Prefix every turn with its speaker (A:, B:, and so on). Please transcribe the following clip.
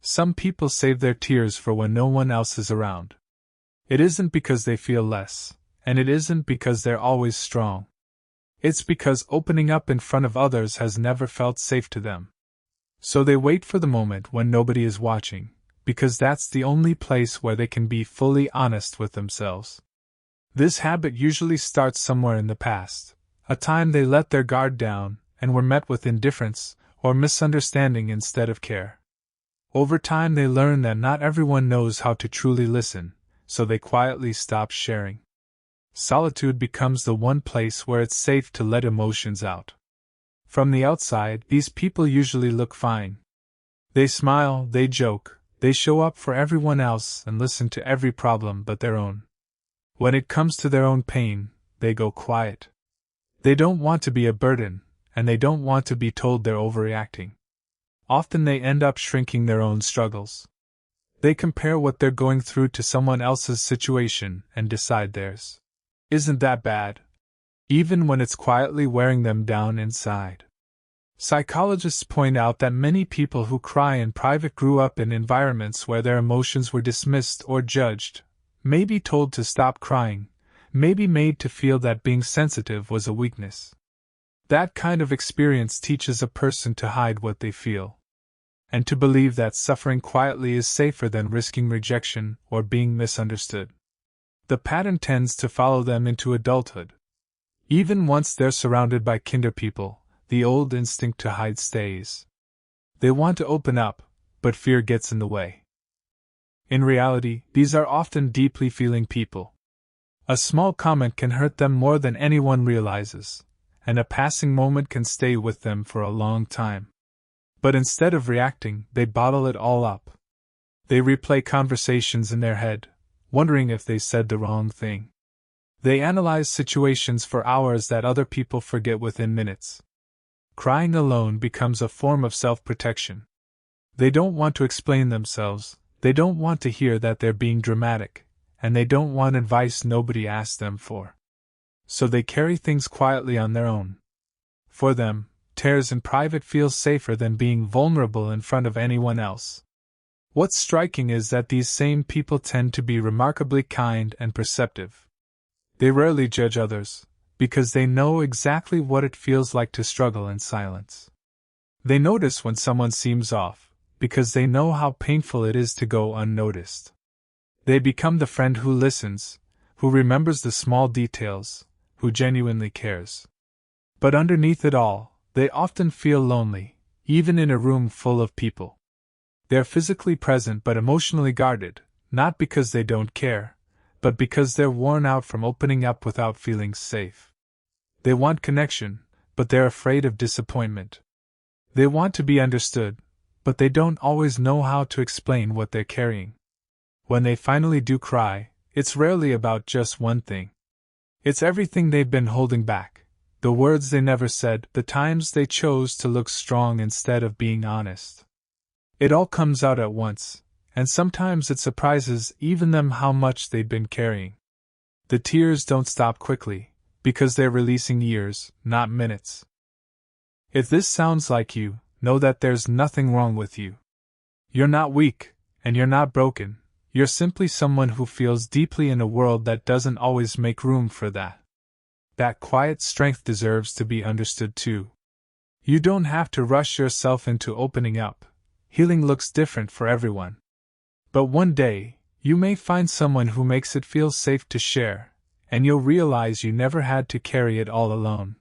A: Some people save their tears for when no one else is around. It isn't because they feel less, and it isn't because they're always strong. It's because opening up in front of others has never felt safe to them. So they wait for the moment when nobody is watching, because that's the only place where they can be fully honest with themselves. This habit usually starts somewhere in the past, a time they let their guard down and were met with indifference or misunderstanding instead of care. Over time they learn that not everyone knows how to truly listen, so they quietly stop sharing. Solitude becomes the one place where it's safe to let emotions out. From the outside, these people usually look fine. They smile, they joke, they show up for everyone else and listen to every problem but their own. When it comes to their own pain, they go quiet. They don't want to be a burden, and they don't want to be told they're overreacting. Often they end up shrinking their own struggles. They compare what they're going through to someone else's situation and decide theirs isn't that bad, even when it's quietly wearing them down inside. Psychologists point out that many people who cry in private grew up in environments where their emotions were dismissed or judged, maybe told to stop crying, maybe made to feel that being sensitive was a weakness. That kind of experience teaches a person to hide what they feel, and to believe that suffering quietly is safer than risking rejection or being misunderstood. The pattern tends to follow them into adulthood. Even once they're surrounded by kinder people, the old instinct to hide stays. They want to open up, but fear gets in the way. In reality, these are often deeply feeling people. A small comment can hurt them more than anyone realizes, and a passing moment can stay with them for a long time. But instead of reacting, they bottle it all up. They replay conversations in their head, wondering if they said the wrong thing. They analyze situations for hours that other people forget within minutes. Crying alone becomes a form of self-protection. They don't want to explain themselves, they don't want to hear that they're being dramatic, and they don't want advice nobody asked them for. So they carry things quietly on their own. For them, tears in private feel safer than being vulnerable in front of anyone else. What's striking is that these same people tend to be remarkably kind and perceptive. They rarely judge others, because they know exactly what it feels like to struggle in silence. They notice when someone seems off, because they know how painful it is to go unnoticed. They become the friend who listens, who remembers the small details, who genuinely cares. But underneath it all, they often feel lonely, even in a room full of people. They're physically present but emotionally guarded, not because they don't care, but because they're worn out from opening up without feeling safe. They want connection, but they're afraid of disappointment. They want to be understood, but they don't always know how to explain what they're carrying. When they finally do cry, it's rarely about just one thing. It's everything they've been holding back, the words they never said, the times they chose to look strong instead of being honest. It all comes out at once, and sometimes it surprises even them how much they'd been carrying. The tears don't stop quickly, because they're releasing years, not minutes. If this sounds like you, know that there's nothing wrong with you. You're not weak, and you're not broken, you're simply someone who feels deeply in a world that doesn't always make room for that. That quiet strength deserves to be understood too. You don't have to rush yourself into opening up. Healing looks different for everyone. But one day, you may find someone who makes it feel safe to share, and you'll realize you never had to carry it all alone.